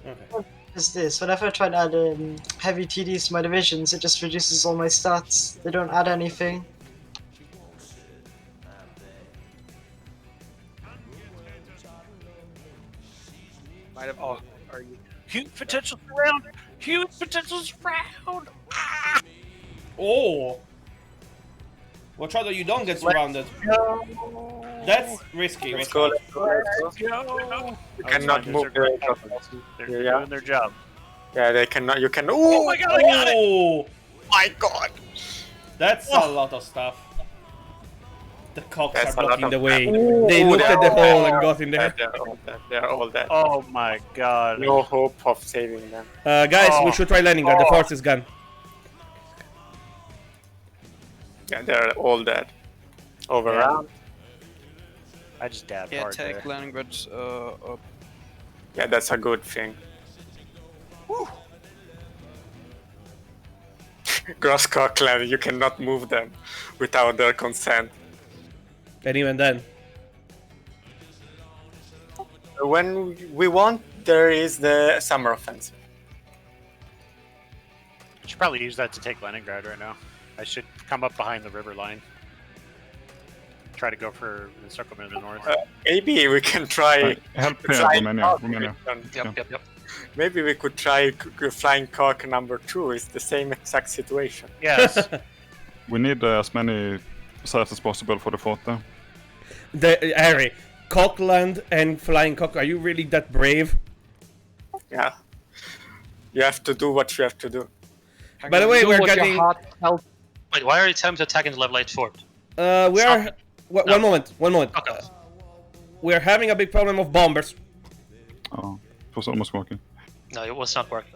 Okay. What is this? Whenever I try to add heavy TDs to my divisions, it just reduces all my stats. They don't add anything. Might have. Oh. Are you? Huge potential surround! Huge potential surround! Oh! Watch out that you don't get surrounded. That's risky. Let's Watch go. out. Let's go. Go! You cannot move the They're Yeah. doing their job. Yeah, they cannot. You can. Oh my god, I got it! Oh! my god! That's a lot of stuff. The cocks That's are a lot blocking of the way. crap. They Ooh, looked they're at the all hole dead. and got in there. They're all dead. They're all dead. Oh my god. No hope of saving them. Guys, we Oh. should try Leningrad. The Oh. force is gone. Yeah, they're all dead. Overrun. I just dabbed Yeah, hard take there. Leningrad up. Yeah, that's a good thing. Grosscockland, you cannot move them without their consent. And even then. When we want, there is the summer offensive. I should probably use that to take Leningrad right now. I should come up behind the river line. Try to go for the circlement in the north. Maybe we can try. Help here, try Romania. Romania. Yep. Maybe we could try flying cock number 2. It's the same exact situation. Yes. We need as many serfs as possible for the fort there. Harry, Cockland and Flying Cock, are you really that brave? Yeah. You have to do what you have to do. By the way, Do we're what your getting. heart tells- Wait, why are you telling me to attack in the level 8 fort? We are. No. One moment. Okay. We're having a big problem of bombers. Oh, it was almost working. No, it was not working.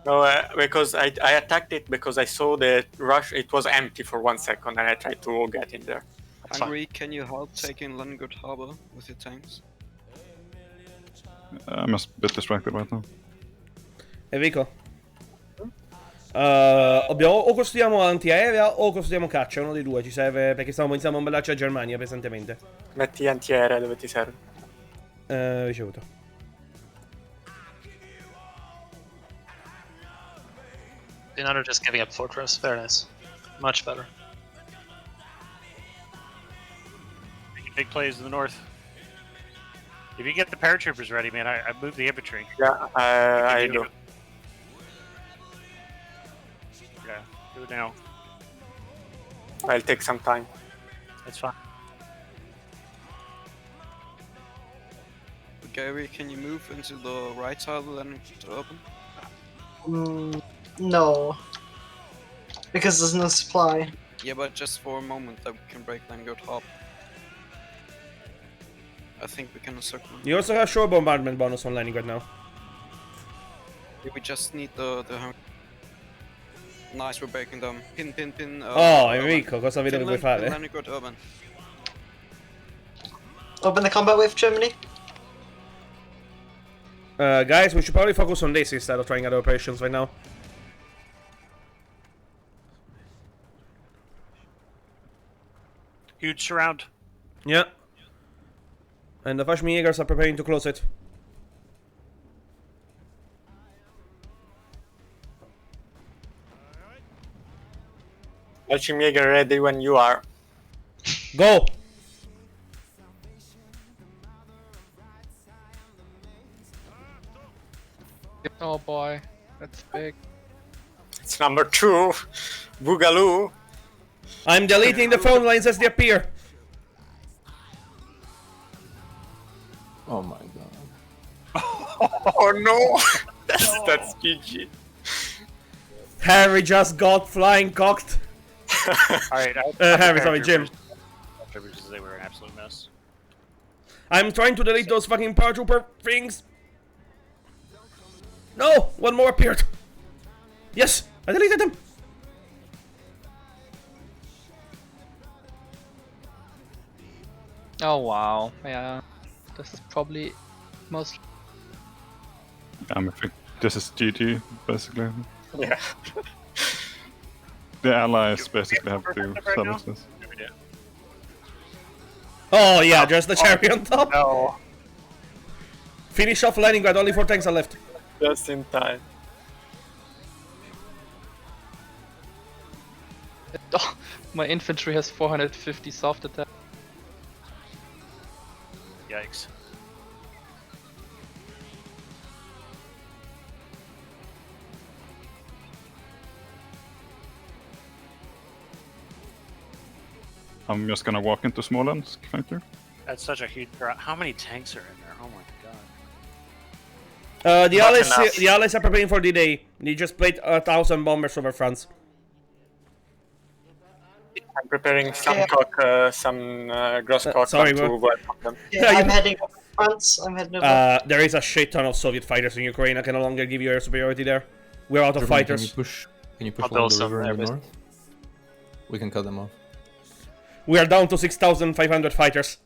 No, because I attacked it because I saw the rush. It was empty for 1 second, and I tried to get in there. That's Hungary, can you help taking Leningrad Harbor with your tanks? I'm just a bit distracted right now. Enrico. O costruiamo antiaerea o costruiamo caccia, uno dei due ci serve perché stiamo iniziando a bombardare a Germania pesantemente. Metti antiaerea dove ti serve. Ricevuto. Another just giving up fortress. Very nice. Much better. Making big plays in the north. If you get the paratroopers ready, man, I moved the infantry. Yeah, I do. Yeah, do it now. I'll take some time. It's fine. Gary, can you move into the right side of Leningrad open? No. Because there's no supply. Yeah, but just for a moment that we can break Leningrad Harbor. I think we can encircle them. You also have shore bombardment bonus on Leningrad now. We just need the Nice, we're breaking them. Pin. Oh, Enrico, cosa vedo che vuoi Finland, fare? Leningrad urban. Open the combat with Germany. Guys, we should probably focus on this instead of trying other operations right now. Huge surround. Yeah. And the Fashmi are preparing to close it. Alchimieger ready when you are. Go! Oh boy, that's big. It's number 2. Boogaloo. I'm deleting the phone lines as they appear. Oh my god. Oh no! That's GG. Harry just got flying cocked. Alright, Harry, sorry, Jim. They were an absolute mess. I'm trying to delete those fucking paratrooper things. No! One more appeared. Yes! I deleted them! Oh wow, yeah. This is probably most. I think this is GG, basically. Yeah. The allies basically have to salvage this. Oh yeah, just the cherry on top. No. Finish off Leningrad, only 4 tanks are left. Just in time. Oh, my infantry has 450 soft attack. Yikes. I'm just gonna walk into Smolensk, thank you. That's such a huge crowd. How many tanks are in there? Oh my god. The Not allies, enough. the allies are preparing for D-Day. They just played 1,000 bombers over France. I'm preparing some Yeah. Grosscock sorry, to bro. welcome them. Yeah, Yeah, I'm you- heading over to France. I'm heading over. There is a shit ton of Soviet fighters in Ukraine. I can no longer give you air superiority there. We're out of Germany, fighters. Can you push I'll along build the some river in the airbases. north? We can cut them off. We are down to 6,500 fighters.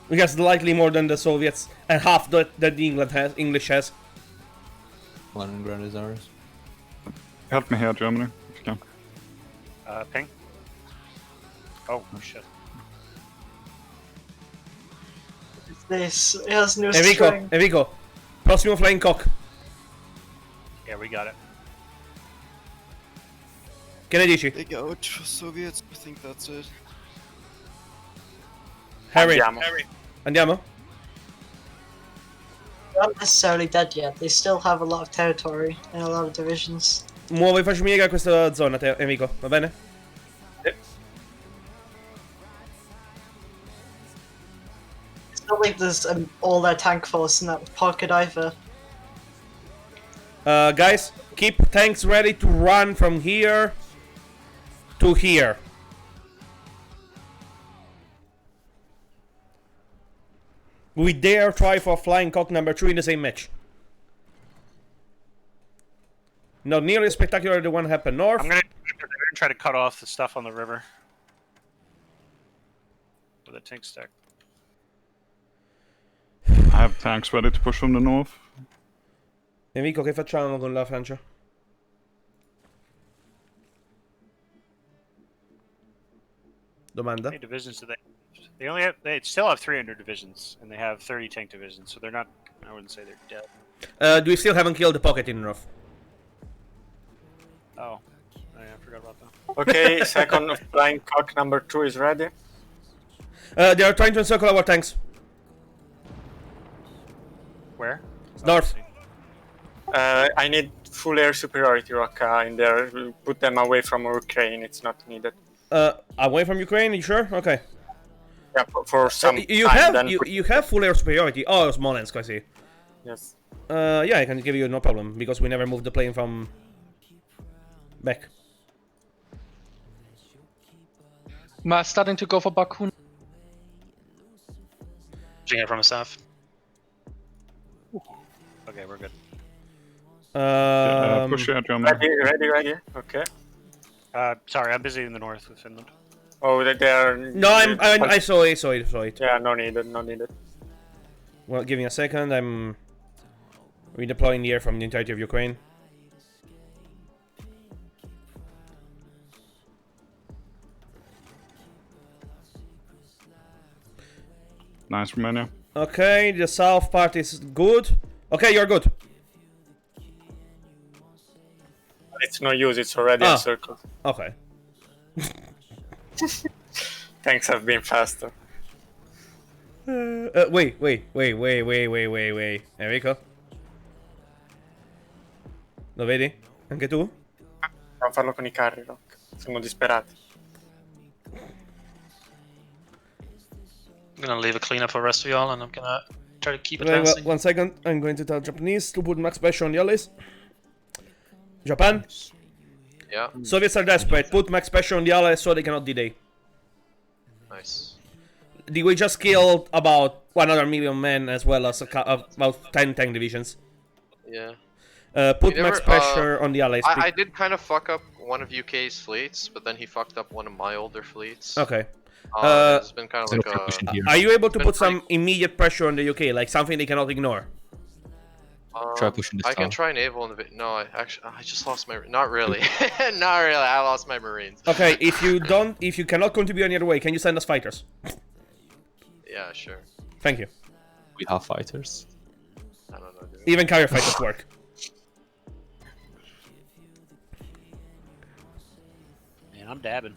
We have slightly more than the Soviets, and half that the English has. Leningrad is ours. Help me here, Germany, if you can. Ping? Oh, shit. This it has no Enrico, string. Enrico. Prossimo flying cock. Yeah, we got it. Che ne dici? Take out Soviets. I think that's it. Harry, Andiamo. andiamo? They're not necessarily dead yet. They still have a lot of territory and a lot of divisions. Muovo i fascimieri a questa zona, te, Enrico, va bene? It's not like there's all their tank force in that pocket either. Guys, keep tanks ready to run from here to here. We dare try for flying cock number 2 in the same match. Not nearly as spectacular as the one happened north. I'm gonna try to cut off the stuff on the river. With a tank stack. I have tanks ready to push from the north. Enrico, che facciamo con la Francia? Domanda? How many divisions do they? They only have. They still have 300 divisions, and they have 30 tank divisions. So they're not. I wouldn't say they're dead. Do we still haven't killed the pocket in north? Oh, yeah, I forgot about that. Okay, second flying cock number 2 is ready. They are trying to encircle our tanks. Where? North. I need full air superiority, Rocca, in there. Put them away from Ukraine. It's not needed. Away from Ukraine, you sure? Okay. Yeah, for some You time. have Then you have full air superiority. Oh, Smolensk, I see. yes. Yeah, I can give you no problem because we never moved the plane from back. Starting to go for Baku. Pushing it from the south. Okay, we're good. Push here, Germany. Ready. Okay. Sorry, I'm busy in the north with Finland. Oh, they are. No, I saw it. Yeah, no needed. Well, give me a second. I'm redeploying the air from the entirety of Ukraine. Nice, Romania. Okay, the south part is good. Okay, you're good. It's no use. It's already Ah. encircled. Okay. Tanks have been faster. Wait. Enrico? Lo vedi? Anche tu? Dobbiamo farlo con I carri, Rock. Sono disperati. I'm gonna leave a cleanup for the rest of y'all, and I'm gonna try to keep Wait, well, advancing. 1 second. I'm going to tell Japanese to put max pressure on the allies. Japan? Yeah, Soviets are desperate. Put max pressure on the allies so they cannot D-Day. nice. We just killed about 100 million men as well as about 10 tank divisions. Yeah. Put You max never, pressure on the allies. I did kind of fuck up one of UK's fleets, but then he fucked up one of my older fleets. Okay. It's been kind of like a... Are you able to been put some immediate pressure on the UK, like something they cannot ignore? Try pushing this I can south. try naval in the... No, I just lost my... Not really. Not really, I lost my marines. Okay, if you cannot contribute any other way, can you send us fighters? Yeah, sure. Thank you. We have fighters. I don't know, dude. Even carrier fighters work. Man, I'm dabbing.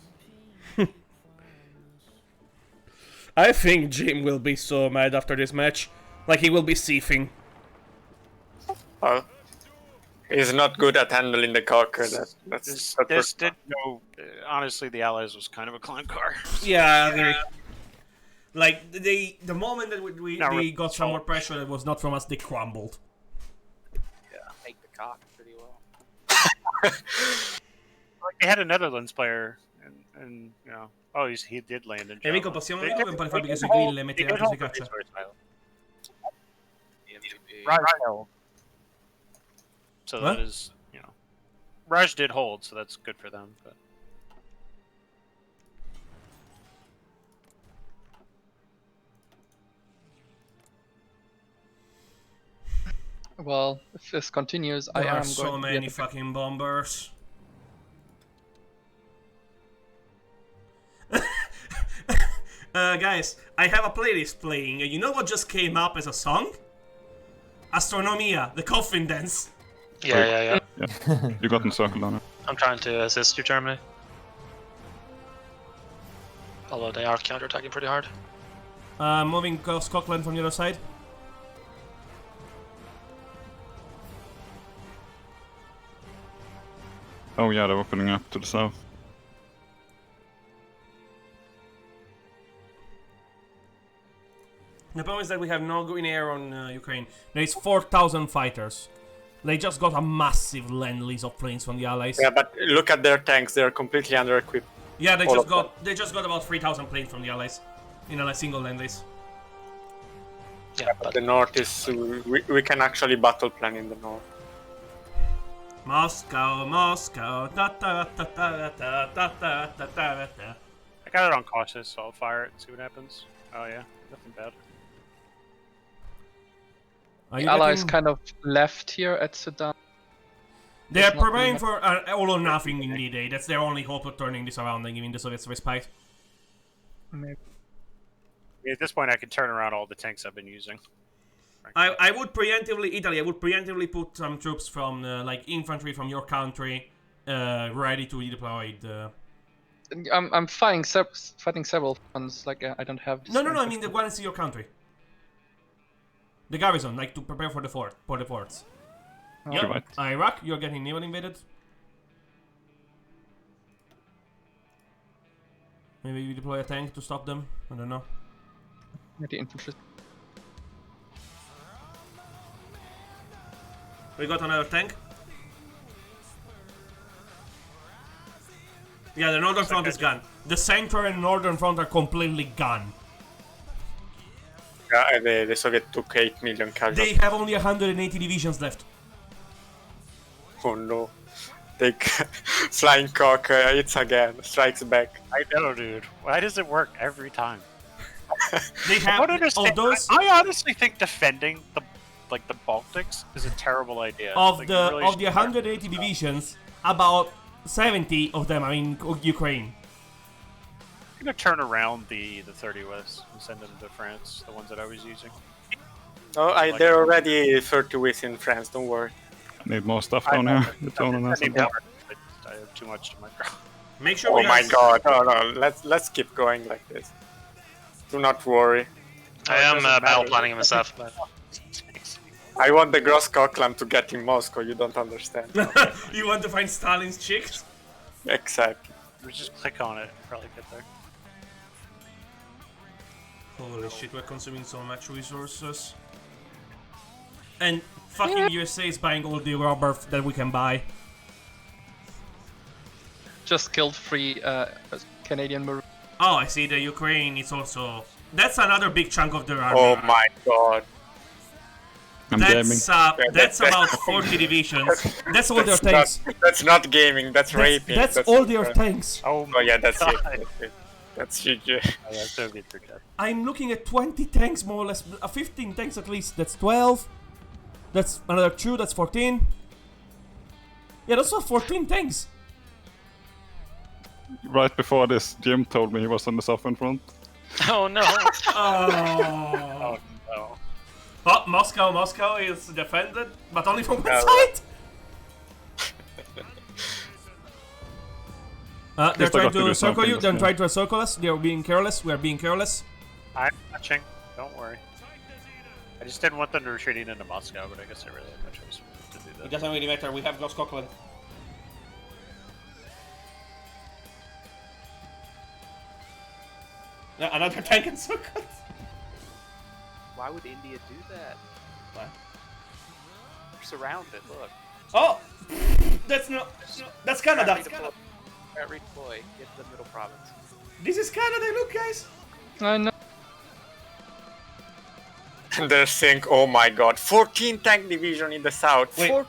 I think Jim will be so mad after this match. Like, he will be seething. Oh. He's not good at handling the Cocker. This did go. Honestly, the Allies was kind of a clown car. Yeah, I agree. Like, the moment that we got some more pressure that was not from us, they crumbled. Make the cock pretty well. Like, they had a Netherlands player, and you know, he did land in. Enrico, possiamo vedere come fare fabbriche sui grill e mettere anche sui caccia? Raj. So What? that is, you know, Raj did hold, so that's good for them. But Well, if this continues, I There am are going so to be many at the- fucking bombers. Guys, I have a playlist playing. You know what just came up as a song? Astronomia, the coffin dance. Yeah. Yeah. You got in circle on it. I'm trying to assist you, Germany. Although they are counterattacking pretty hard. Moving across Scotland from the other side. Oh yeah, they're opening up to the south. The problem is that we have no green air on Ukraine. There is 4,000 fighters. They just got a massive lend-lease of planes from the Allies. Yeah, but look at their tanks. They're completely under-equipped. Yeah, they All just of got about 3,000 planes from the Allies in a single lend-lease. Yeah, but The north is... We can actually battle plan in the north. Moscow, Moscow, ta ta ta ta ta ta ta ta ta ta. I got it on cautious, so I'll fire it and see what happens. Oh yeah, nothing bad. Are The you Allies getting- kind of left here at Sedan. They are It's not preparing enough. for all or nothing in D-Day. That's their only hope of turning this around and giving the Soviets respite. Maybe. At this point, I can turn around all the tanks I've been using. I would preemptively, Italy, I would preemptively put some troops from, like, infantry from your country ready to be deployed. I'm fighting several ones. Like I don't have. This No, I kind mean the of- ones in your country. The garrison, like, to prepare for the forts. Oh. Yep. Right. Iraq, you're getting naval invaded. Maybe you deploy a tank to stop them? I don't know. The infantry. We got another tank. Yeah, the northern front is gone. The center and northern front are completely gone. Yeah, the Soviet took 8 million They casualties. have only 180 divisions left. Oh no. Flying cock, it's again, strikes back. I know, dude. Why does it work every time? They I have don't understand. of those I honestly think defending the Baltics is a terrible idea. of Like, the you really of the should- 180 divisions, about 70 of them are in Ukraine. I'm gonna turn around the 30 West and send them to France, the ones that I was using. Oh, they're already 30 weeks in France, don't worry. I need more stuff down here. It's on and Sending something. down, I have too much to micro. Make sure Oh we my are- god, no, let's keep going like this. Do not worry. I it am doesn't battle matter. planning myself. But I want the Gross Cocklam to get in Moscow, you don't understand. You want to find Stalin's chicks? Exactly. We just click on it, probably get there. Holy shit, we're consuming so much resources. And fucking USA is buying all the rubber that we can buy. Just killed 3 Canadian Marines. Oh, I see the Ukraine is also... That's another big chunk of their army. Oh my god. I'm gaming. That's about 40 divisions. That's all their tanks. That's not gaming, that's raping. That's all their tanks. Oh, Oh yeah, that's God. it. That's GG. Oh, yeah, Soviets are dead. I'm looking at 20 tanks more or less. 15 tanks at least. That's 12. That's another 2. That's 14. Yeah, that's not 14 tanks. Right before this, Jim told me he was on the southern front. oh no! Oh. Oh no. Oh, Moscow is defended, but only from one Yeah, side. They're Yes, I trying got to to do circle something, you. They're yeah. trying to circle us. They're being careless. We are being careless. I'm watching. Don't worry. I just didn't want them to retreating into Moscow, but I guess I really had no choice to do It that. doesn't really matter. We have Gross Coquelin. Yeah, another tank and circle. Why would India do that? What? They're surrounded. Look. Oh, that's no. That's Canada. Redeploy. Get the middle province. This is Canada. Look, guys. I know. They're saying, oh my god, 14 tank division in the south. Wait.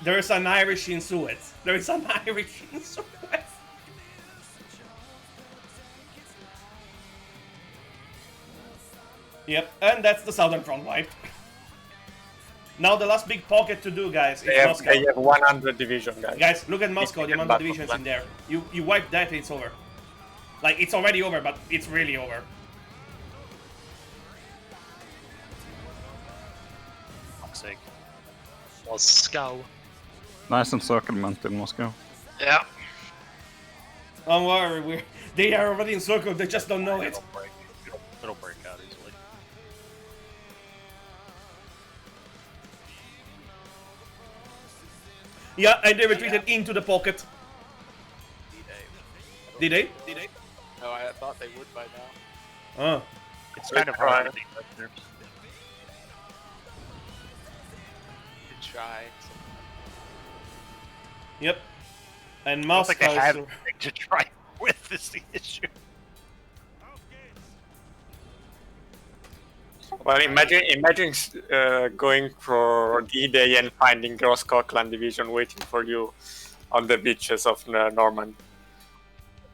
There is an Irish in Suez. There is an Irish in Suez. Yep, and that's the southern front wiped. Now the last big pocket to do, guys, is Moscow. They have 100 division, guys. Guys, look at Moscow, the amount of divisions in there. You wipe that, it's over. Like, it's already over, but it's really over. Fuck's sake. Moscow. Nice encirclement in Moscow. Yeah. Don't worry, they are already encircled, they just don't know it. It'll break out easily. Yeah, and they retreated into the pocket. Did they? No, I thought they would by now. Oh. It's kind of hard. I think, but they're- Good try. Yep. And I don't Moscow think they have is... anything to try with is the issue. Well, imagine going for D-Day and finding Gross Coquelin division waiting for you on the beaches of Normandy.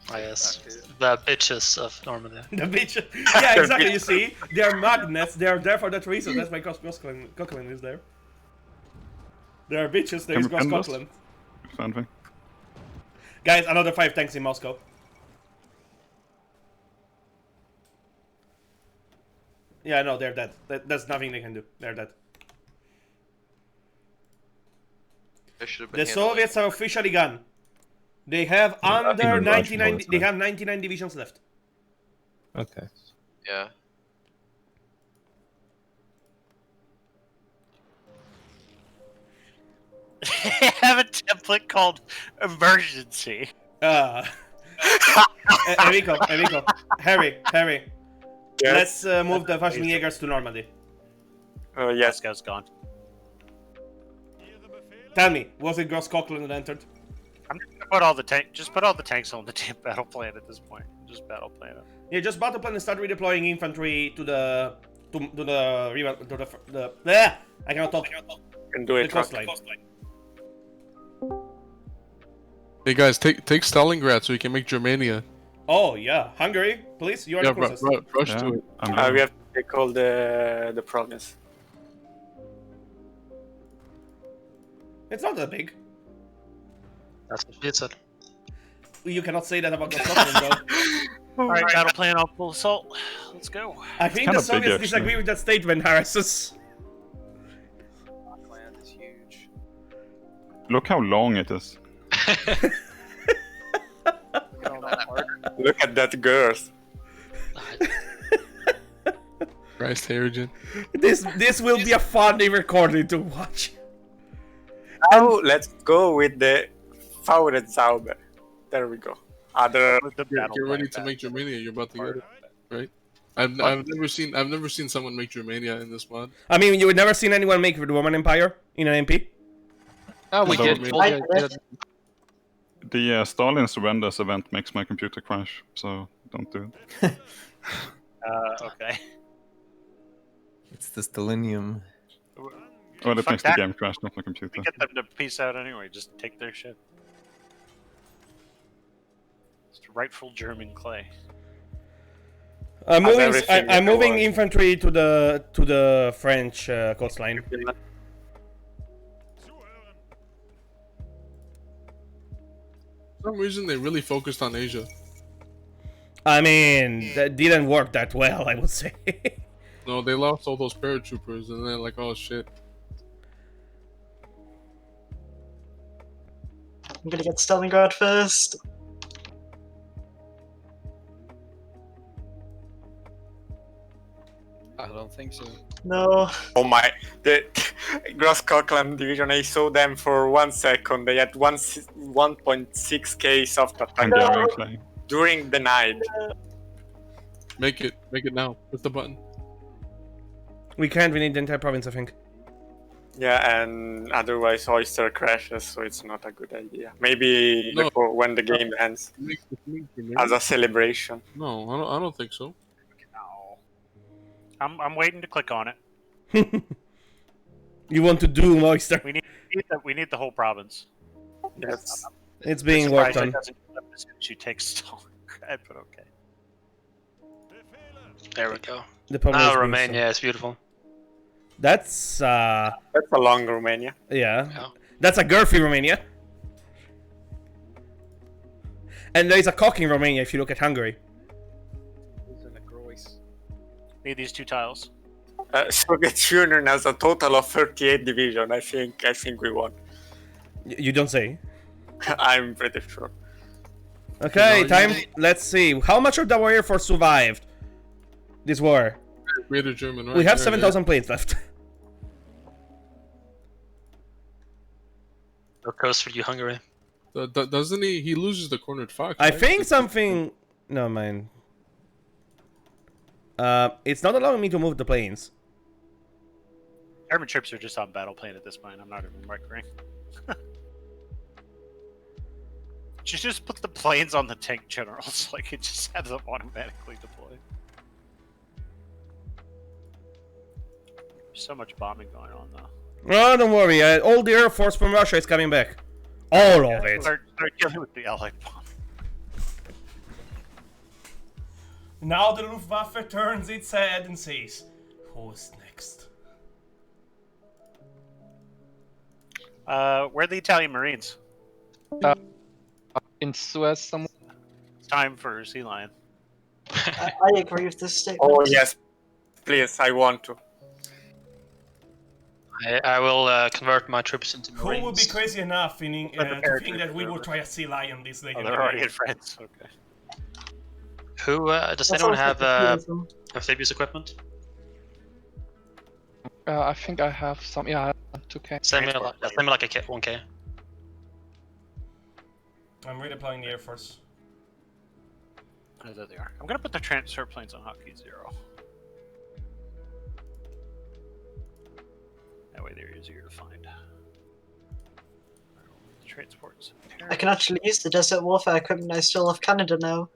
Ah, yes. The bitches of Normandy. The bitch. Yeah, exactly. You see, they are magnets. They are there for that reason. That's why Coquelin is there. There are bitches. There Can is we Gross pin this? Coquelin. Something. Guys, another 5 tanks in Moscow. Yeah, no, they're dead. There's nothing they can do. They're dead. They should have been The handling Soviets are officially gone. They have under they're 99. Russian They also. have 99 divisions left. Okay. Yeah. They have a template called emergency. Enrico, Harry. Yes. Let's move the Waffenjägers to Normandy. Yes. Moscow's gone. Tell me, was it Gross Coquelin that entered? I'm just gonna put all the just put all the tanks on the battle plan at this point. Just battle plan it. Yeah, just battle plan and start redeploying infantry to the I cannot talk. Can do The it. coastline. Hey guys, take Stalingrad so we can make Germania. Oh yeah, Hungary, please. You are Yeah, the closest. rush Yeah, to it. I'm We ready. have to take all the province. It's not that big. That's what she said. You cannot say that about the Scotland, though. Alright, battle plan, I'll pull assault. Let's go. I think kinda the Soviets big, actually. disagree with that statement, Harris. Land is huge. Look how long it is. Look at that girth. Christ, Harrigan. This will be a funny recording to watch. Now let's go with the Fauretzauber. There we go. Other With the Get battle ready plan. to make Germania. You're about to get it, right? I've never seen someone make Germania in this mod. I mean, you would never seen anyone make the Roman Empire in an MP. Oh, we So- did. I- The Stalin surrenders event makes my computer crash, so don't do it. Okay. It's the Stalinium. Oh, that Fuck makes the that. game crash, not my computer. We get them to peace out anyway. Just take their shit. It's rightful German clay. I'm As moving. everything I'm in the moving world. infantry to the French coastline. For some reason, they really focused on Asia. I mean, that didn't work that well, I would say. No, they lost all those paratroopers, and they're like, oh shit. I'm gonna get Stalingrad first. I don't think so. No. Oh my, the Gross Cochran Division, I saw them for 1 second. They had 1.6k soft attack Hungarian claim. during the night. Make it now. Press the button. We can't. We need the entire province, I think. Yeah, and otherwise Oyster crashes, so it's not a good idea. Maybe No. when the game ends, as a celebration. No, I don't think so. No. I'm waiting to click on it. You want to do Oyster? We need the whole province. Yes. It's being worked Surprised on. it doesn't end up as soon as you take Stalingrad, but okay. There we go. The problem Now is being Romania is beautiful. That's That's a long Romania. yeah. Yeah. That's a girthy Romania. And there's a cocking Romania if you look at Hungary. Need these 2 tiles. Soviet Union has a total of 38 division. I think we won. You don't say. I'm pretty sure. Okay, No, time. Let's see. How much of the Air Force survived this war? Greater German, right? We have there, 7,000 plates left. No coast for you, Hungary. Doesn't he? He loses the cornered fox. I right? think something. No, man. It's not allowing me to move the planes. German troops are just on battle plane at this point. I'm not even microing. Just put the planes on the tank generals, like it just has them automatically deployed. There's so much bombing going on though. Oh, don't worry. All the Air Force from Russia is coming back. All of it. Start killing with the Allied bomb. Now the Luftwaffe turns its head and says, "Who's next?" Where are the Italian Marines? In Suez somewhere. It's time for Sea Lion. I agree with this statement. Oh yes, please. I want to. I will convert my troops into Who Marines. would be crazy enough to think that we will try a sea lion this day? Oh, they're already in France. Okay. Who does That anyone sounds have like a tourism. amphibious equipment? I think I have some. Yeah, I have 2K. Send me like a 1K. I'm redeploying the Air Force. Oh, there they are. I'm gonna put the transfer planes on hotkey 0. That way they're easier to find. Transports. I can actually use the desert warfare equipment I stole off Canada now.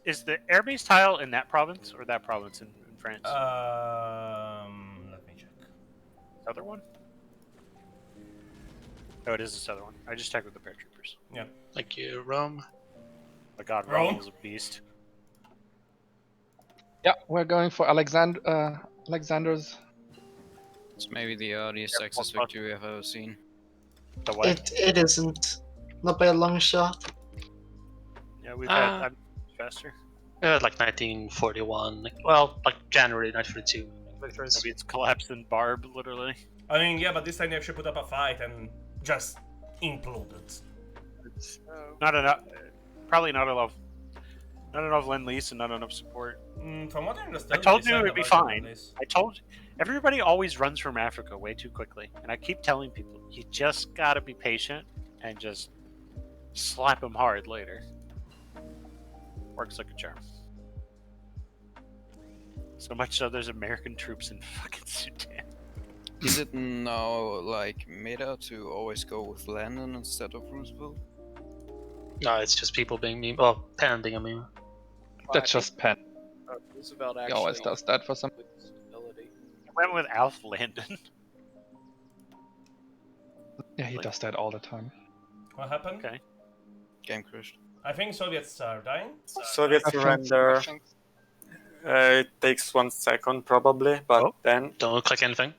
Is the airbase tile in that province or that province in France? Let me check. Other one? Oh, it is this other one. I just checked with the paratroopers. Yeah. Thank you, Rome. My God, Rome? Rome is a beast. Yeah, we're going for Alexander's. It's maybe the earliest Axis victory we have ever seen. The what? It isn't. Not by a long shot. Yeah, we've had I'm faster. Like 1941. Well, like January 1942. Victories. Maybe it's collapsed in Barb, literally. I mean, yeah, but this time they actually put up a fight and just imploded. It's not enough. Probably not enough. Not enough lend-lease and not enough support. From what I understand, I told they you said it'd be about fine. this. I told everybody always runs from Africa way too quickly, and I keep telling people you just gotta be patient and just slap them hard later. Works like a charm. So much so there's American troops in fucking Sudan. Is it now like meta to always go with Landon instead of Roosevelt? No, it's just people being meme. Well, Pen being a meme. That's just Penn. Roosevelt He actually always does that for some. with stability. I went with Alf Landon. Yeah, he does that all the time. What happened? Okay. Game crashed. I think Soviets are dying. Soviet surrender. It takes 1 second probably, but then Don't click anything.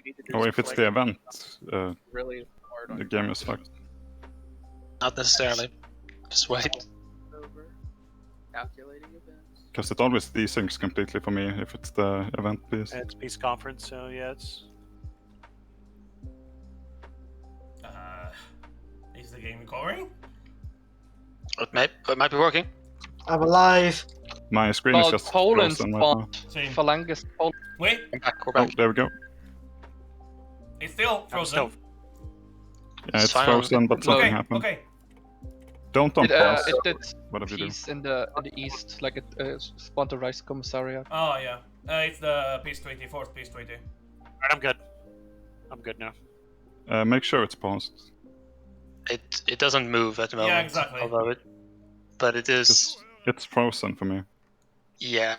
you need to do Or is if it's play the event, really hard on the game is fucked. Not necessarily. Just wait. over calculating events. Because it always desyncs completely for me if it's the event piece. And it's peace conference, so yeah, it's Is the game recovering? It might be working. I'm alive. My screen is Well, just Poland frozen right now. spawned Same. Phalanges. Poland. Wait, We're back. We're Oh, back. there we go. it's still I'm frozen. still Yeah, it's fine. frozen, but something Okay, happened. okay. Don't It pause. did Whatever you do. peace in the east, like it spawned the Rice Commissariat. Oh yeah, it's the Peace Treaty, fourth Peace Treaty. Alright, I'm good. I'm good now. Make sure it's paused. It doesn't move at the moment. Yeah, exactly. Although but it is. It's frozen for me. Yeah.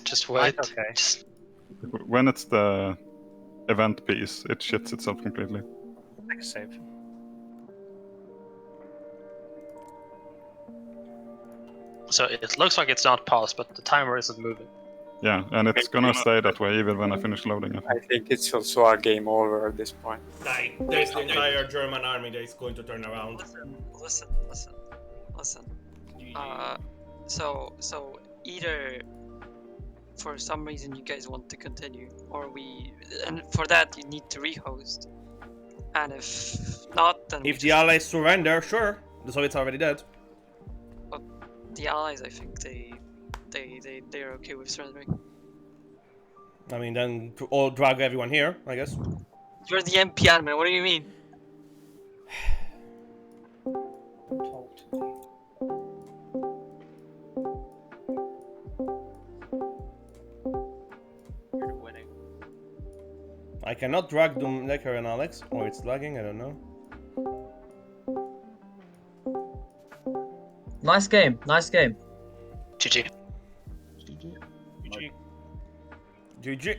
Just wait. Right, okay. Just, When it's the event piece, it shits itself completely. Take a save. so it looks like it's not paused, but the timer isn't moving. Yeah, and it's gonna stay that way even when I finish loading it. I think it's also a game over at this point. Like, there's the entire German army that is going to turn around. Listen. So either for some reason you guys want to continue, or and for that you need to rehost. And if not, then If the allies surrender, sure. The Soviets are already dead. the allies, I think they're okay with surrendering. I mean, then all drag everyone here, I guess. You're the MP admin. What do you mean? You're winning. I cannot drag Doomdecker and Alex, or it's lagging, I don't know. Nice game. GG. GG.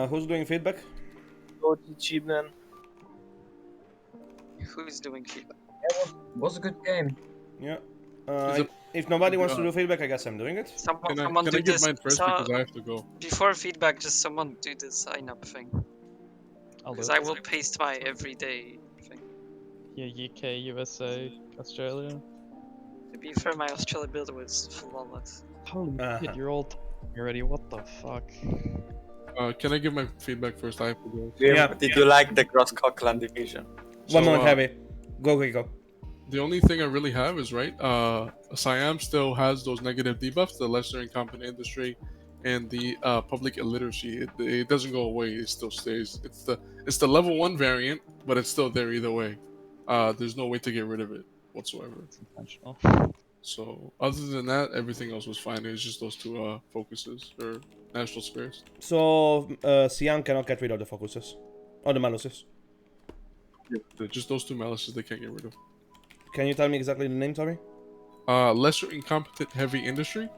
Who's doing feedback? Go GG, man. Who's doing feedback? Was a good game. Yeah. If nobody wants to do feedback, I guess I'm doing it. Someone Can I do give this. mine first because I have to go? Before feedback, just someone do the sign up thing. Because I will paste my everyday thing. Yeah, UK, USA, Australia. To be fair, my Australia build was flawless. Holy shit, you're all already. What the fuck? Can I give my feedback first? I have to go. Did you like the Gross-Cock Clan division? One moment, Heavy. Go. The only thing I really have is Siam still has those negative debuffs, the lesser incompetent industry, and the public illiteracy. It doesn't go away. It still stays. It's the level 1 variant, but it's still there either way. There's no way to get rid of it whatsoever. It's intentional. So other than that, everything else was fine. It was just those two focuses or national squares. So, Siam cannot get rid of the focuses. Or the maluses. Yeah, just those two malices they can't get rid of. Can you tell me exactly the name, sorry? Lesser incompetent heavy industry,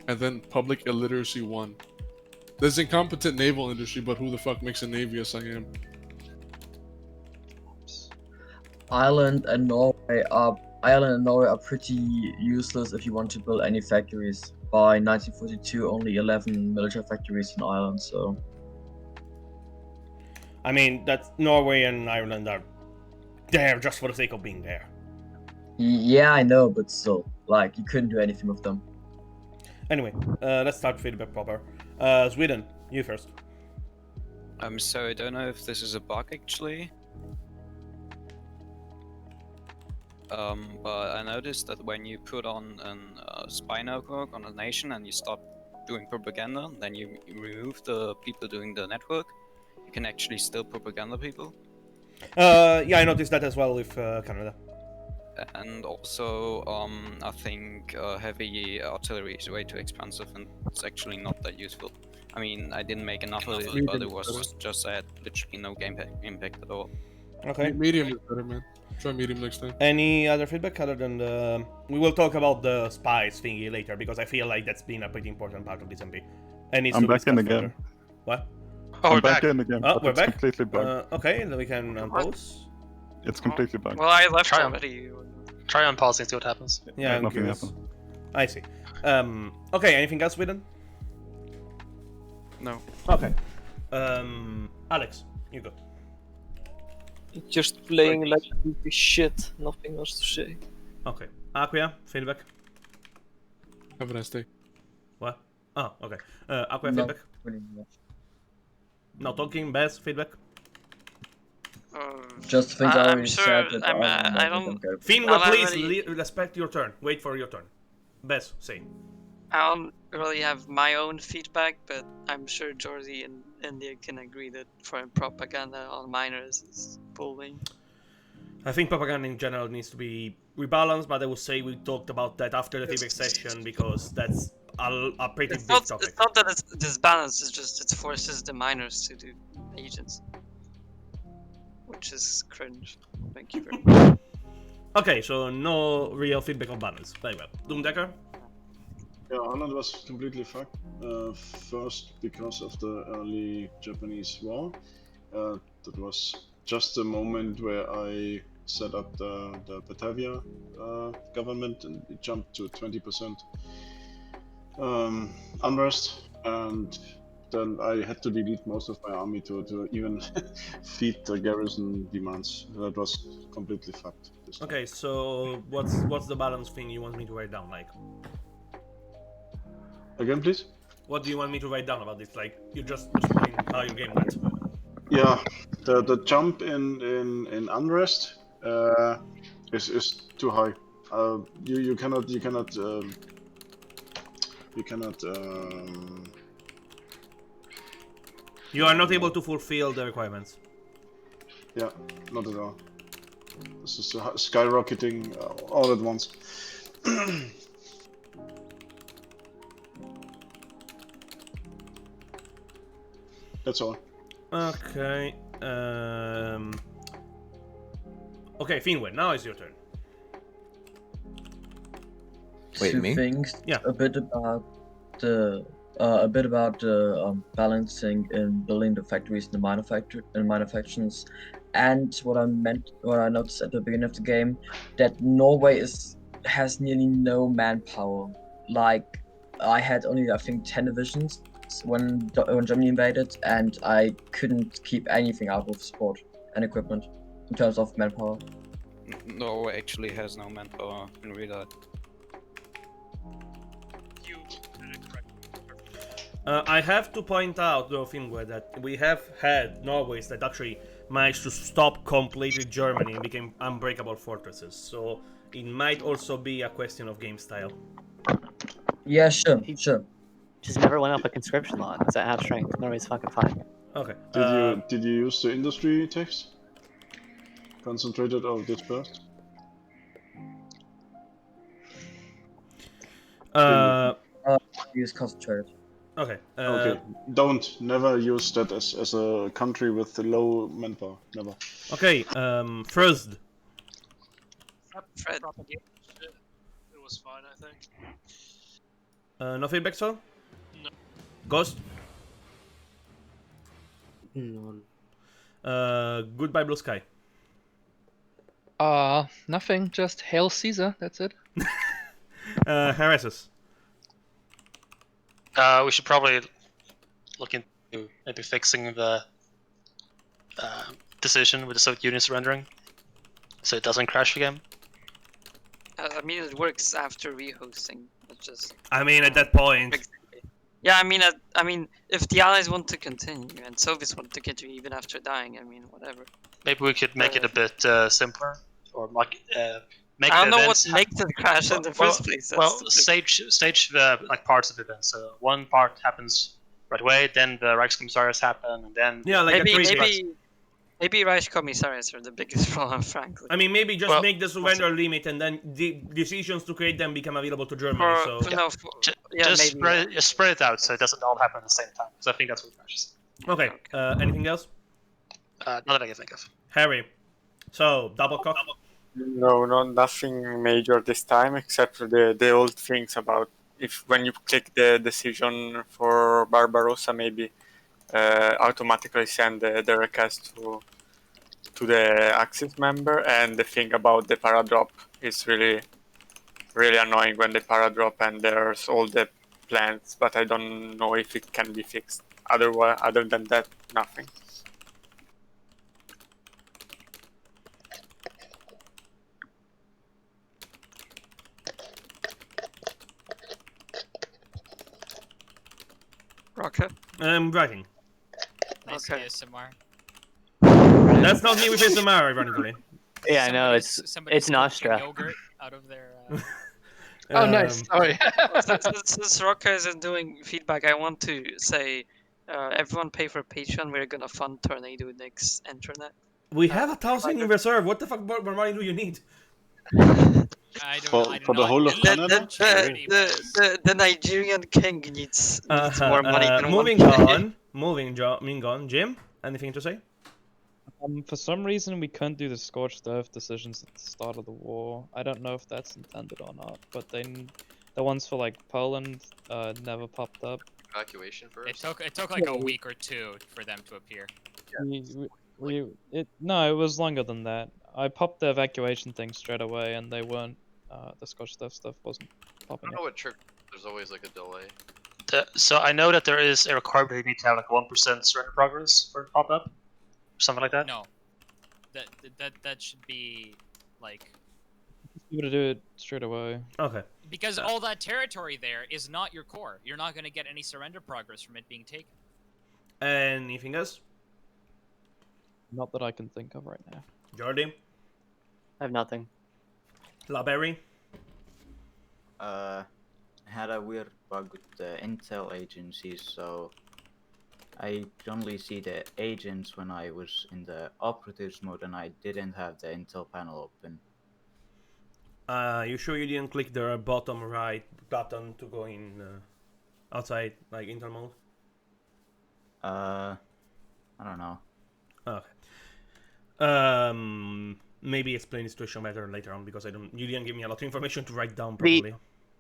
and then public illiteracy 1. There's incompetent naval industry, but who the fuck makes a navy as I am? Ireland and Norway are pretty useless if you want to build any factories. By 1942, only 11 military factories in Ireland. So. I mean, that Norway and Ireland are there just for the sake of being there. Yeah, I know, but still, like, you couldn't do anything with them. Anyway, let's start feedback proper. Sweden, you first. So I don't know if this is a bug actually. But I noticed that when you put on a spy network on a nation and you start doing propaganda, then you remove the people doing the network, you can actually still propaganda people. Yeah, I noticed that as well with Canada. And also, I think heavy artillery is way too expensive and it's actually not that useful. I mean, I didn't make enough of it, but it was just had literally no game impact at all. Okay. Medium is better, man. Try medium next time. Any other feedback other than the... We will talk about the spies thingy later, because I feel like that's been a pretty important part of this MP. And I'm back in the game. What? Oh, I'm back in the game. Oh, we're it's back? completely bugged. Okay, then we can unpause. It's completely bugged. Well, I left already. Try unpausing, see what happens. Yeah, I'm nothing curious. happened. I see. Okay, anything else, Sweden? No. Okay. Alex, you go. Just playing like shit, nothing else to say. Okay. Aquia, feedback? Have a nice day. What? Oh, okay. Aquia, No, feedback? pretty much. No talking, Bess, feedback? Just things I I'm already sure. said that I don't. Finwë, I'll please already- respect your turn. Wait for your turn. Bess, say. I don't really have my own feedback, but I'm sure Jordi and India can agree that foreign propaganda on minors is bullying. I think propaganda in general needs to be rebalanced, but I would say we talked about that after the feedback session because that's a pretty It's big not. topic. It's not that it's disbalanced. It's just it forces the minors to do agents, which is cringe. Thank you very much. Okay, so no real feedback on balance. Very well. Doomdecker? Yeah, Holland was completely fucked. First, because of the early Japanese war. That was just a moment where I set up the Batavia government and it jumped to 20% unrest. And then I had to delete most of my army to even feed the garrison demands. That was completely fucked. Okay, so what's the balance thing you want me to write down, like? Again, please? What do you want me to write down about this? Like, you just explain how your game went. Yeah, the jump in unrest is too high. You cannot You are not able to fulfill the requirements. Yeah, not at all. This is skyrocketing all at once. That's all. Okay. Okay, Finwë, now is your turn. Wait, Two me? things. Yeah. A bit about the balancing in building the factories in the minor factions, and what I noticed at the beginning of the game, that Norway has nearly no manpower. Like, I had only, I think, 10 divisions when Germany invaded, and I couldn't keep anything out of support and equipment in terms of manpower. Norway actually has no manpower in real life. I have to point out, though, Finwë, that we have had Norways that actually managed to stop completely Germany and became unbreakable fortresses. So it might also be a question of game style. Yeah, sure. Just never went up a conscription law. It's at half strength. Norway's fucking fine. Okay. Did you use the industry tax? Concentrated or dispersed? Use concentrated. Okay. Okay. Don't never use that as a country with low manpower. Never. Okay. First. Fred. It was fine, I think. No feedback, so? No. Ghost. None. Goodbye, Blue Sky. Nothing. Just hail Caesar. That's it. Harassus. We should probably look into maybe fixing the decision with the Soviet Union surrendering, so it doesn't crash again. I mean, it works after rehosting. It's just. I mean, at that point. Yeah, I mean, if the Allies want to continue and Soviets want to continue even after dying, I mean, whatever. Maybe we could make it a bit simpler, or like make. I don't the know events what makes it crash in the first place. Well, stage the like parts of the event. So one part happens right away, then the Reichskommissariats happen, and then maybe Reichskommissariats are the biggest problem, frankly. I mean, maybe just make the surrender limit, and then the decisions to create them become available to Germany. just spread it out so it doesn't all happen at the same time. Because I think that's what crashes. Okay. Anything else? Not that I can think of. Harry. So double cock. No, nothing major this time except for the old things about if when you click the decision for Barbarossa, maybe automatically send the request to the Axis member, and the thing about the paradrop is really really annoying when they paradrop and there's all the plants, but I don't know if it can be fixed. Other than that, nothing. Rocket? I'm writing. Nice Okay. ASMR. That's not me with ASMR, ironically. Yeah, I know. It's Somebody's Nostra. yogurt out of their. Oh, nice. Sorry. Since Rocker isn't doing feedback, I want to say, everyone pay for Patreon. We're gonna fund Tornado next internet. We have 1,000 in reserve. What the fuck more money do you need? For the whole of Canada? The Nigerian king needs more money than moving one. moving on. Jim, anything to say? For some reason, we couldn't do the Scorched Earth decisions at the start of the war. I don't know if that's intended or not, but then the ones for like Poland never popped up. Evacuation first. It took like a week or two for them to appear. No, it was longer than that. I popped the evacuation thing straight away, and they weren't. The Scorched Earth stuff wasn't I popping don't know up. what trick. There's always like a delay. So I know that there is a requirement that you need to have like 1% surrender progress for it to pop up, something like that. No, that should be like. You gotta do it straight away. Okay. Because all that territory there is not your core. You're not going to get any surrender progress from it being taken. Anything else? Not that I can think of right now. Jordi? I have nothing. LaBerry? Had a weird bug with the intel agencies, so I could only see the agents when I was in the operatives mode and I didn't have the intel panel open. You sure you didn't click the bottom right button to go in outside, like intel mode? I don't know. Okay. Maybe explain the situation better later on because you didn't give me a lot of information to write down properly.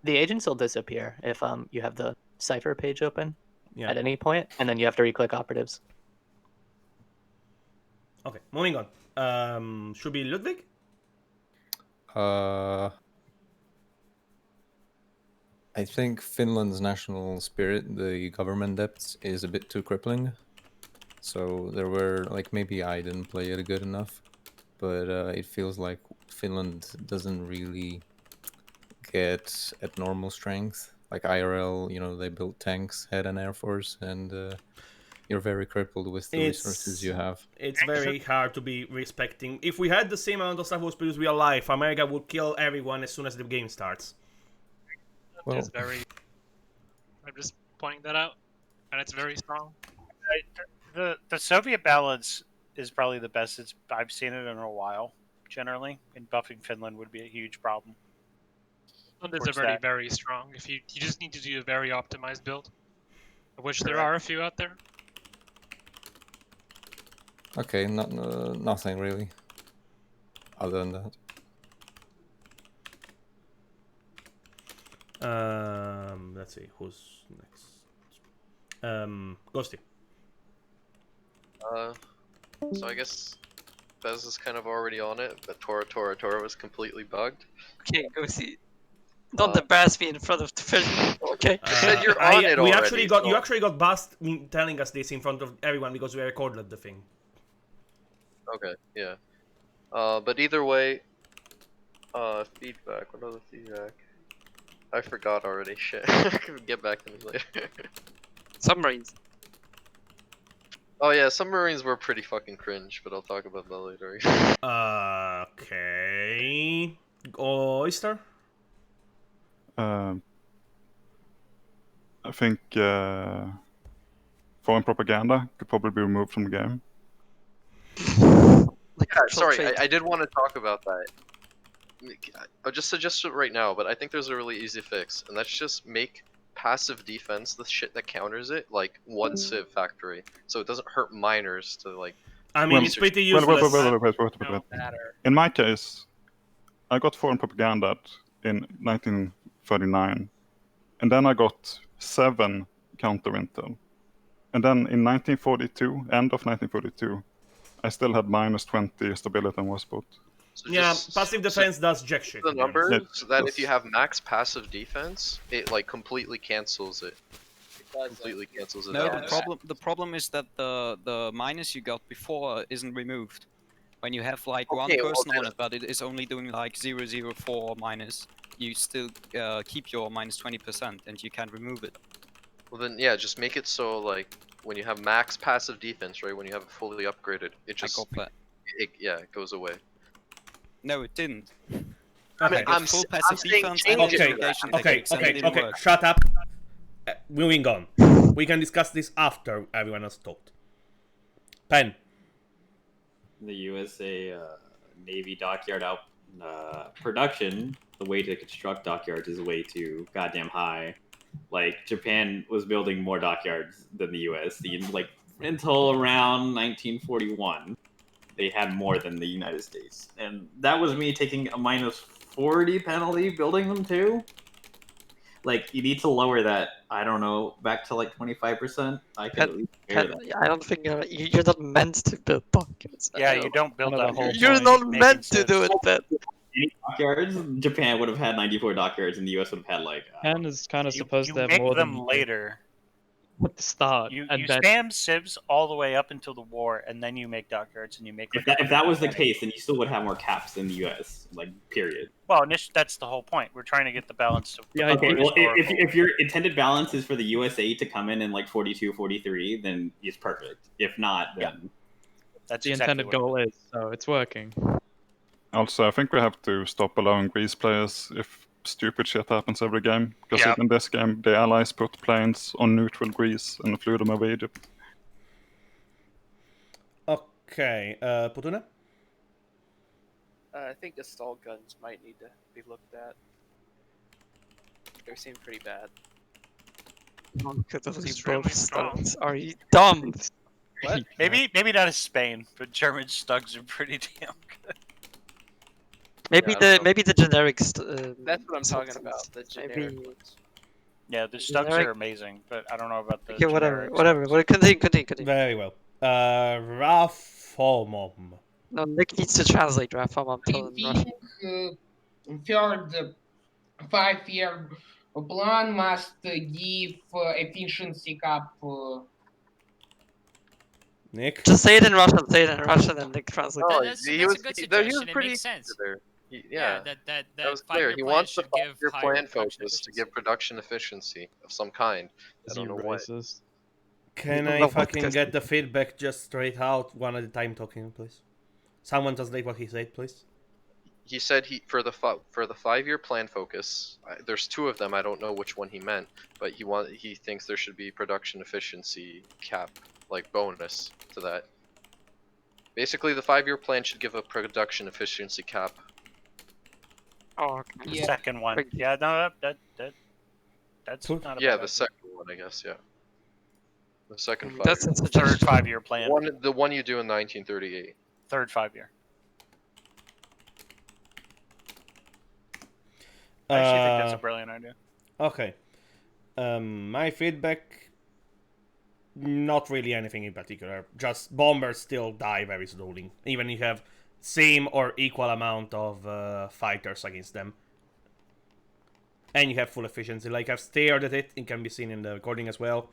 The agents will disappear if you have the cipher page open Yeah. at any point, and then you have to re-click operatives. Okay, moving on. Should be Ludwig? I think Finland's national spirit, the government depths, is a bit too crippling. So there were, like, maybe I didn't play it good enough, but it feels like Finland doesn't really get at normal strength. Like IRL, you know, they built tanks, had an air force, and you're very crippled with the resources you have. It's very hard to be respecting. If we had the same amount of stuff was produced real life, America would kill everyone as soon as the game starts. Well, It's very. I'm just pointing that out, and it's very strong. The Soviet balance is probably the best I've seen it in a while. Generally, and buffing Finland would be a huge problem. Finland is already very strong. If you just need to do a very optimized build, of which there are a few out there. okay, nothing really, other than that. Let's see who's next. Ghosty. So I guess Bez is kind of already on it, but Tora was completely bugged. Okay, go see. Don't embarrass me in front of the film. Okay. You're on it we already. actually got you actually got Bast telling us this in front of everyone because we recorded the thing. Okay, yeah. But either way, feedback. What other feedback? I forgot already. Shit. Get back to me later. Submarines. Oh yeah, submarines were pretty fucking cringe, but I'll talk about that later. Okay. Oyster? I think foreign propaganda could probably be removed from the game. Yeah, sorry, I did want to talk about that. I'll just suggest it right now, but I think there's a really easy fix, and that's just make passive defense, the shit that counters it, like one civ factory, so it doesn't hurt miners to like. I mean, it's pretty useless. Wait. In my case, I got foreign propaganda in 1939, and then I got 7 counter intel, and then in 1942, end of 1942, I still had -20 stability and was both. So Yeah, just- passive defense does jack shit. The to be honest. numbers that if you have max passive defense, it like completely cancels it. Completely cancels it No, out. the problem is that the minus you got before isn't removed. When you have like one Okay, well, person on then- it, but it is only doing like 0.04 minus, you still keep your minus 20% and you can't remove it. Well then, yeah, just make it so like when you have max passive defense, right? When you have it fully upgraded, it just got that. it goes away. No, it didn't. I mean, Okay. I'm full s- passive I'm saying defense change and it. interrogation Okay, techniques, and it okay, didn't okay. work. Shut up. Moving on. We can discuss this after everyone has talked. Pen. The USA Navy dockyard out production, the way to construct dockyards is way too goddamn high. Like Japan was building more dockyards than the US. Like until around 1941, they had more than the United States, and that was me taking a -40 penalty building them too. Like you need to lower that. I don't know, back to like 25%. I can at least bear that. I don't think you're not meant to build dockyards. Yeah, you don't build One of that the whole whole You're not meant to do it, Ben. Any dockyards, Japan would have had 94 dockyards, and the US would have had like. Japan is kind of supposed You to have make more them than later. at the start. You and then spam civs all the way up until the war, and then you make dockyards, and you make. If like, that was the organic. case, then you still would have more caps than the U.S. Like period. Well, that's the whole point. We're trying to get the balance to. Yeah, Okay, well, historical. if your intended balance is for the USA to come in like 42, 43, then it's perfect. If not, then That's the exactly intended what it goal is, so it's working. Also, I think we have to stop allowing Greece players if stupid shit happens every game. Because Yeah. in this game, the Allies put planes on neutral Greece and flew them over Egypt. Okay, Putuna? I think assault guns might need to be looked at. They seem pretty bad. Look at those Extremely both strong. studs. Are you dumb? What? Maybe not as Spain, but German stugs are pretty damn good. Maybe the generic. That's what I'm talking about. The generic maybe- ones. Yeah, the stugs Generic- are amazing, but I don't know about the. Okay, whatever, generic whatever. stugs. Well, continue. Very well. Rafomom. No, Nick needs to translate Rafom. I'm telling Russian. Third 5-year plan must give efficiency cap. Nick? Just say it in Russian. Say it in Russian, and Nick translate. Oh, That's he a was good he suggestion. was It pretty makes sense. there. Yeah, that was clear. five-year He plan wants the should give 5-year higher plan production focus to give production efficiency of some kind. I Is don't he know what. racist? Can You I know fucking what? get the feedback just straight out, one at a time talking, please? Someone translate what he said, please. He said for the 5-year plan focus. There's two of them. I don't know which one he meant, but he thinks there should be production efficiency cap, like bonus to that. Basically, the 5-year plan should give a production efficiency cap. Oh, okay. The second one. Yeah, no, that's Cool. not a Yeah, bad the second one, I guess. Yeah. The second 5-year. That's a third suggestion. 5-year plan. The one you do in 1938. Third 5-year. Uh, I actually think that's a brilliant idea. Okay. My feedback, not really anything in particular. Just bombers still die very slowly, even if you have same or equal amount of fighters against them. And you have full efficiency. Like, I've stared at it, it can be seen in the recording as well.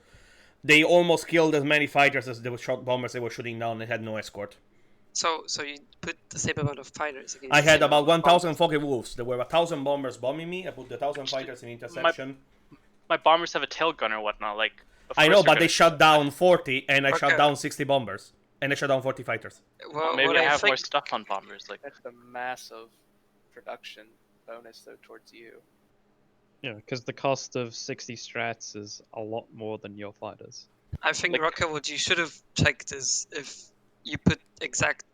They almost killed as many fighters as they were shot bombers they were shooting down. They had no escort. So you put the same amount of fighters against. I had the same about amount of 1,000 Focke Wolves. There were 1,000 bombers bombing me. I put the 1,000 fighters in interception. My bombers have a tail gun or whatnot. Like of I know, course they're but they gonna- shot down 40, and I shot Okay. down 60 bombers. And I shot down 40 fighters. Well, maybe what I I have more think- stuff on bombers. Like that's a massive production bonus though towards you. Yeah, because the cost of 60 strats is a lot more than your fighters. I think Rocket, what you should have checked is if you put exact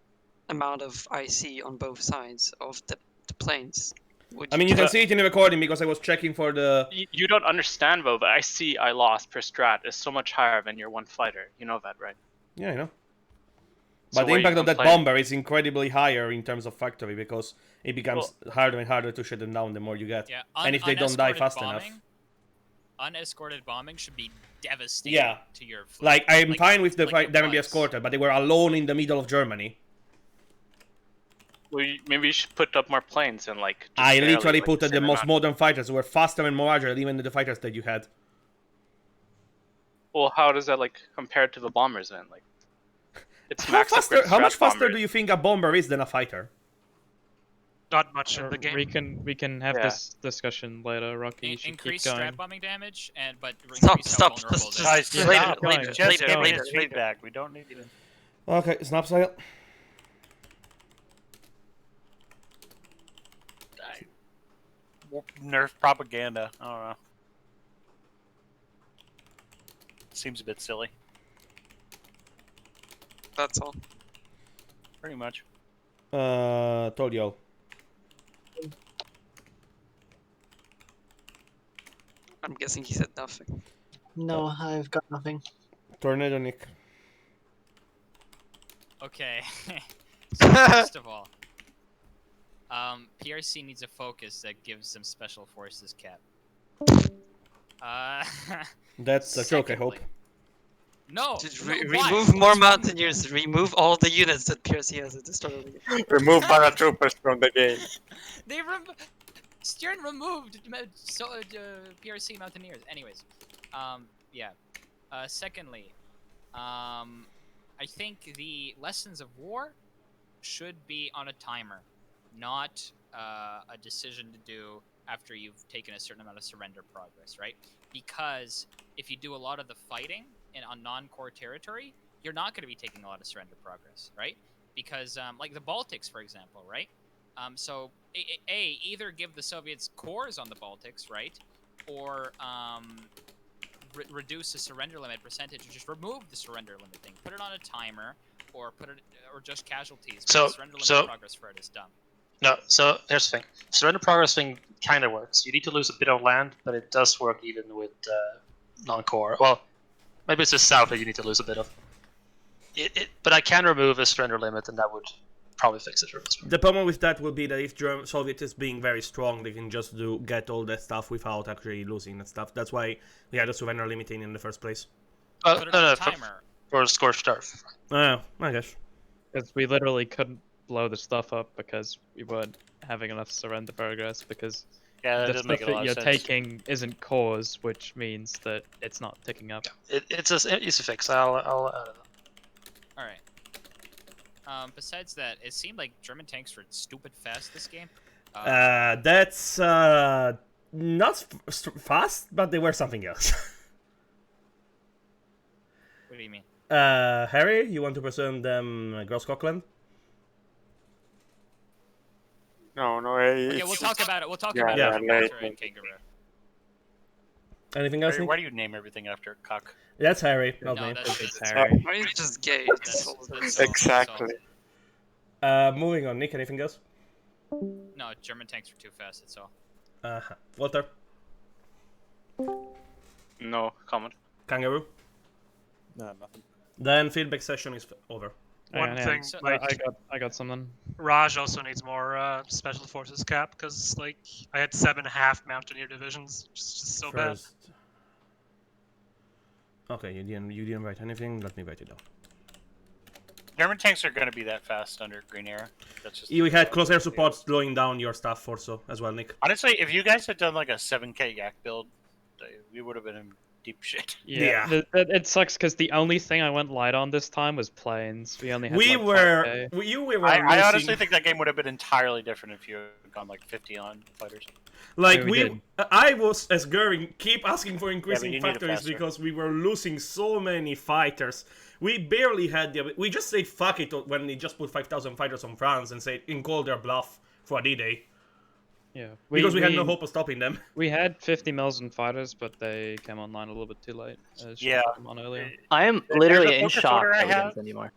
amount of IC on both sides of the planes. I mean, you can see it in the recording because I was checking for the... You don't understand though. The IC I lost per strat is so much higher than your one fighter. You know that, right? Yeah, I know. So But the where you impact of that complain- bomber is incredibly higher in terms of factory because it becomes harder and harder to shoot them down the more you get. Yeah, and if they don't die unescorted fast bombing, enough. Unescorted bombing should be devastating Yeah. to your fleet. Like, I'm fine with like them it be was. escorted, but they were alone in the middle of Germany. Maybe you should put up more planes and like. just I barely, literally like, put the the same most amount. modern fighters who were faster and more agile, even the fighters that you had. Well, how does that like compare to the bombers then? Like, it's How maxed faster? upgrade How much strat faster bombers. do you think a bomber is than a fighter? Not much in the game. We can have Yeah. this discussion later, Rocky. You should Increase keep going. strat bombing damage, but Stop, increase stop, how vulnerable just- they just- are. Guys, Yeah, later, stop. later, Later, just later, give me later, his later. feedback. We don't need to. Okay, snap cycle. Nerf propaganda. I don't know. Seems a bit silly. That's all. Pretty much. Told you all. I'm guessing he said nothing. No, I've got nothing. Tornado Nick. Okay. So first of all, PRC needs a focus that gives them special forces cap. That's a joke, I hope. No. Just no, why? remove more mountaineers. Remove all the units that PRC has at the start of the game. Remove paratroopers from the game. Stern removed PRC Mountaineers. Anyways, yeah. Secondly, I think the lessons of war should be on a timer, not a decision to do after you've taken a certain amount of surrender progress, right? Because if you do a lot of the fighting on non-core territory, you're not going to be taking a lot of surrender progress, right? Because, like the Baltics, for example, right? So, either give the Soviets cores on the Baltics, right? Or reduce the surrender limit percentage, or just remove the surrender limit thing. Put it on a timer, or just casualties. So- the surrender limit so- progress for it is dumb. No, so here's the thing. Surrender progress thing kind of works. You need to lose a bit of land, but it does work even with non-core. Well, maybe it's just south that you need to lose a bit of. But I can remove a surrender limit, and that would probably fix it for us. The problem with that will be that if Soviet is being very strong, they can just get all that stuff without actually losing that stuff. That's why we had a surrender limiting in the first place. Put it on no, a timer. for scorched earth. I guess. Because we literally couldn't blow the stuff up because we weren't having enough surrender progress, because Yeah, that the does stuff make a lot that of you're sense. taking isn't cores, which means that it's not ticking up. It's an easy fix. I'll All right. Besides that, it seemed like German tanks were stupid fast this game. That's not fast, but they were something else. What do you mean? Harry, you want to presume them Gross Cockland? No, Okay, we'll talk about it. We'll talk about it after Walter and Kangaroo. Anything else? Why, Nick? why do you name everything after cock? That's Harry, not No, me. that's Harry. Why are you just gay? Exactly. Moving on, Nick, anything else? No, German tanks were too fast, that's all. Walter? No comment. Kangaroo? No, nothing. Then feedback session is over. One thing, like, I got something. Raj also needs more special forces cap because, like, I had 7.5 Mountaineer divisions, just so bad. Okay, you didn't write anything. Let me write it down. German tanks are going to be that fast under Green Era. That's just. We had close air support slowing down your stuff also as well, Nick. Honestly, if you guys had done like a 7K Yak build, we would have been in deep shit. Yeah. It sucks because the only thing I went light on this time was planes. We only had We like were 5K. you were I losing- honestly think that game would have been entirely different if you had gone like 50 on fighters. Like Yeah, we did. I was as Goering keep asking for you increasing need it factories faster. because we were losing so many fighters. We barely had we just said fuck it when they just put 5,000 fighters on France and said and called their bluff for a D-Day. Yeah. Because we had no hope of stopping them. We had 50 mils in fighters, but they came online a little bit too late. Yeah. Come on earlier. I am There's literally a in focus shock order I that we have. didn't anymore.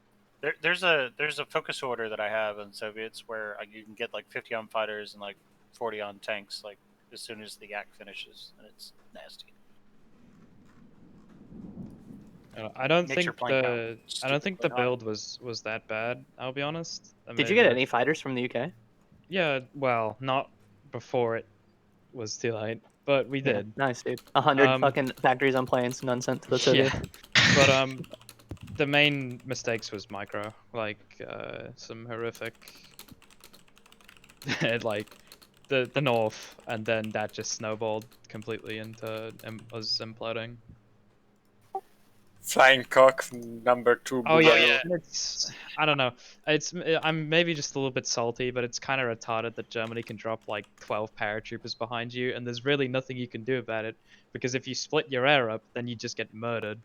There's a focus order that I have on Soviets where you can get like 50 on fighters and like 40 on tanks like as soon as the Yak finishes, and it's nasty. I don't Makes your think plank the stupidly high. build was that bad. I'll be honest. Did you get any fighters from the UK? Yeah, well, not before it was too late, but we did. Nice, dude. 100 fucking factories on planes, none sent to the Soviet. Yeah. But the main mistakes was micro, like some horrific like the north, and then that just snowballed completely into us imploding. Flying Cock #2. Oh yeah, it's I don't know. I'm maybe just a little bit salty, but it's kind of retarded that Germany can drop like 12 paratroopers behind you, and there's really nothing you can do about it because if you split your air up, then you just get murdered.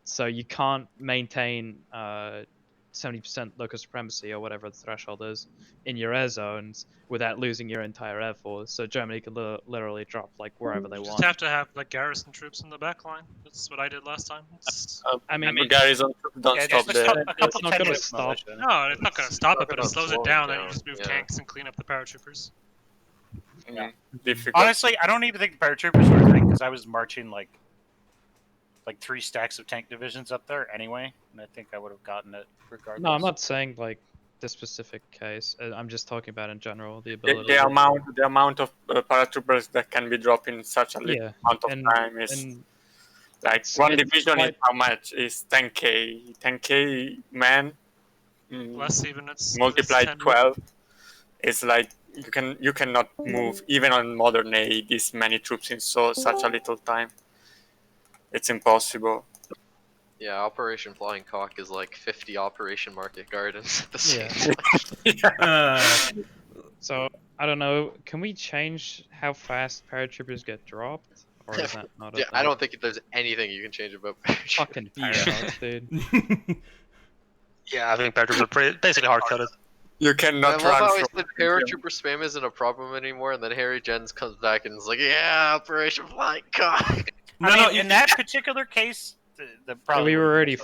So you can't maintain 70% local supremacy or whatever the threshold is in your air zones without losing your entire air force. So Germany can literally drop like wherever they You want. just have to have like garrison troops in the back line. That's what I did last time. I mean, garrison troops don't stop the. It's not going to stop. No, it's not going to stop it, but it about slows it slowing down. down, Then you just move yeah. tanks and clean up the paratroopers. Difficult. Honestly, I don't even think the paratroopers were a thing because I was marching like 3 stacks of tank divisions up there anyway, and I think I would have gotten it regardless. No, I'm not saying like this specific case. I'm just talking about in general the ability. The amount of paratroopers that can be dropped in such a little amount of time is like one division is how much is 10k 10k man Less even, it's multiplied 10. 12 is like you cannot move even on modern A this many troops in such a little time. It's impossible. Yeah, Operation Flying Cock is like 50 Operation Market Gardens at the same time. So I don't know. Can we change how fast paratroopers get dropped, or is that not? Yeah, I don't think there's anything you can change about paratroopers. Fucking paradox, dude. Yeah, I think paratroopers are basically hard-coded. You cannot I love how run he from said paratrooper spam isn't a problem anymore, and then Harry Jens comes back and is like, "Yeah, Operation Flying Cock." I mean, in that particular case, the problem we were already